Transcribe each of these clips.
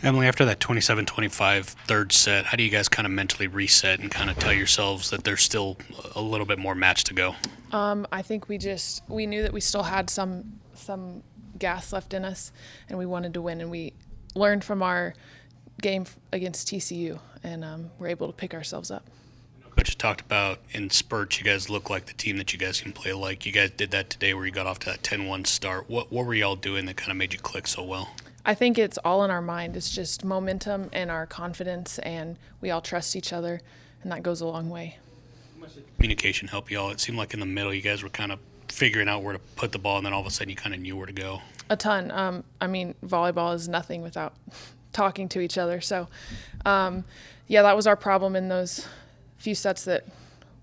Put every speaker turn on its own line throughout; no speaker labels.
Emily, after that 27-25 third set, how do you guys kind of mentally reset and kind of tell yourselves that there's still a little bit more match to go?
I think we knew that we still had some gas left in us, and we wanted to win. And we learned from our game against TCU, and we're able to pick ourselves up.
Coach talked about in spurts, you guys look like the team that you guys can play like. You guys did that today where you got off to that 10-1 start. What were y'all doing that kind of made you click so well?
I think it's all in our mind. It's just momentum and our confidence, and we all trust each other, and that goes a long way.
Communication help y'all? It seemed like in the middle you guys were kind of figuring out where to put the ball, and then all of a sudden you kind of knew where to go.
A ton. Volleyball is nothing without talking to each other. So, that was our problem in those few sets that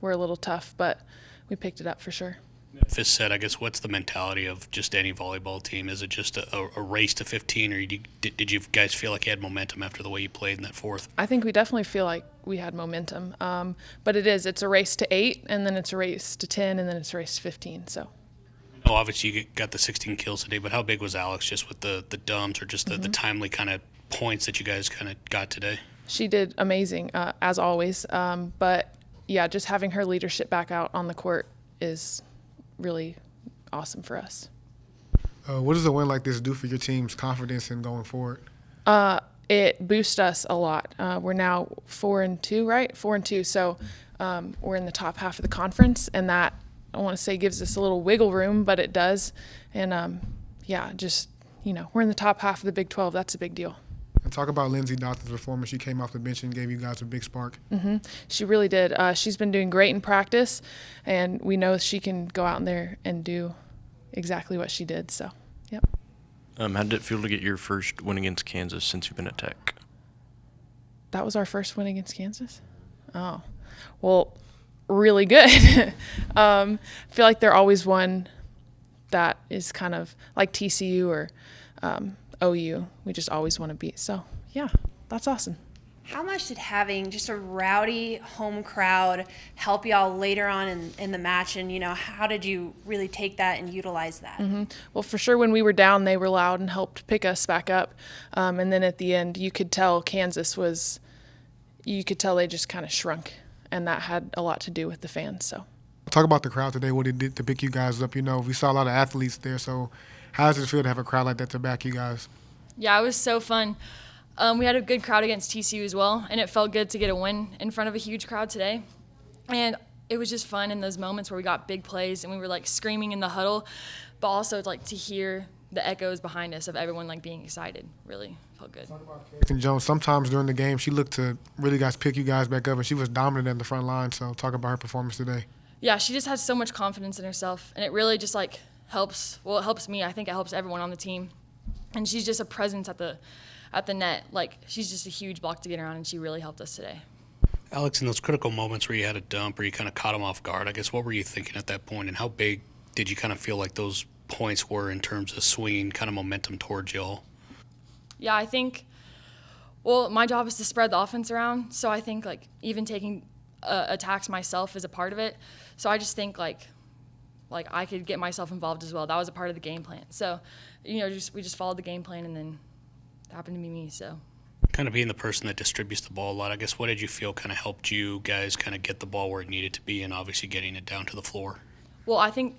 were a little tough, but we picked it up for sure.
Fifth set, I guess, what's the mentality of just any volleyball team? Is it just a race to 15, or did you guys feel like you had momentum after the way you played in that fourth?
I think we definitely feel like we had momentum, but it's a race to 8, and then it's a race to 10, and then it's a race to 15. So.
Oh, obviously you got the 16 kills today, but how big was Alex just with the dumps or just the timely kind of points that you guys kind of got today?
She did amazing, as always. But, just having her leadership back out on the court is really awesome for us.
What does a win like this do for your team's confidence in going forward?
It boosts us a lot. We're now 4-2, right? 4-2. So we're in the top half of the conference, and that, I want to say, gives us a little wiggle room, but it does. And we're in the top half of the Big 12. That's a big deal.
And talk about Lindsay Dawson's performance. She came off the bench and gave you guys a big spark.
Mm-hmm. She really did. She's been doing great in practice, and we know she can go out in there and do exactly what she did. So, yep.
How did it feel to get your first win against Kansas since you've been at Tech?
That was our first win against Kansas? Oh, well, really good. I feel like they're always one that is kind of like TCU or OU. We just always want to beat. So, that's awesome.
How much did having just a rowdy home crowd help y'all later on in the match? And, how did you really take that and utilize that?
Mm-hmm. Well, for sure, when we were down, they were loud and helped pick us back up. And then at the end, you could tell they just kind of shrunk. And that had a lot to do with the fans. So,
talk about the crowd today, what it did to pick you guys up. We saw a lot of athletes there. So how does it feel to have a crowd like that to back you guys?
Yeah, it was so fun. We had a good crowd against TCU as well, and it felt good to get a win in front of a huge crowd today. And it was just fun in those moments where we got big plays and we were like screaming in the huddle, but also like to hear the echoes behind us of everyone like being excited. Really felt good.
Talk about Kirsten Jones. Sometimes during the game, she looked to really pick you guys back up, and she was dominant in the front line. So talk about her performance today.
Yeah, she just has so much confidence in herself, and it really just like helps. Well, it helps me. I think it helps everyone on the team, and she's just a presence at the net. Like, she's just a huge block to get around, and she really helped us today.
Alex, in those critical moments where you had a dump or you kind of caught them off guard, I guess what were you thinking at that point, and how big did you kind of feel like those points were in terms of swinging kind of momentum towards y'all?
Yeah, I think, my job is to spread the offense around, so I think, like, even taking attacks myself is a part of it. So I just think, like I could get myself involved as well. That was a part of the game plan. So, we just followed the game plan, and then it happened to be me, so.
Kind of being the person that distributes the ball a lot, I guess what did you feel kind of helped you guys kind of get the ball where it needed to be and obviously getting it down to the floor?
Well, I think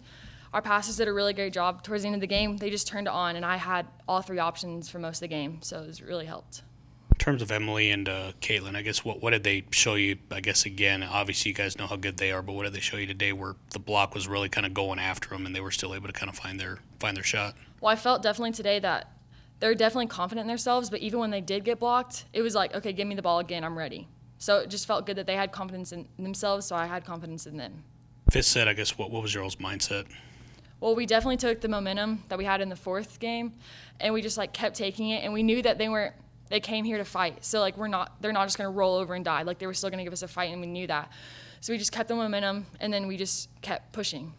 our passes did a really great job towards the end of the game. They just turned it on, and I had all 3 options for most of the game, so it really helped.
In terms of Emily and Caitlin, I guess what did they show you, I guess, again, obviously you guys know how good they are, but what did they show you today where the block was really kind of going after them and they were still able to kind of find their shot?
Well, I felt definitely today that they're definitely confident in themselves, but even when they did get blocked, it was like, okay, give me the ball again, I'm ready. So it just felt good that they had confidence in themselves, so I had confidence in them.
Fifth set, I guess, what was your all's mindset?
Well, we definitely took the momentum that we had in the fourth game, and we just like kept taking it, and we knew that they came here to fight. So like they're not just gonna roll over and die. Like they were still gonna give us a fight, and we knew that. So we just kept the momentum, and then we just kept pushing.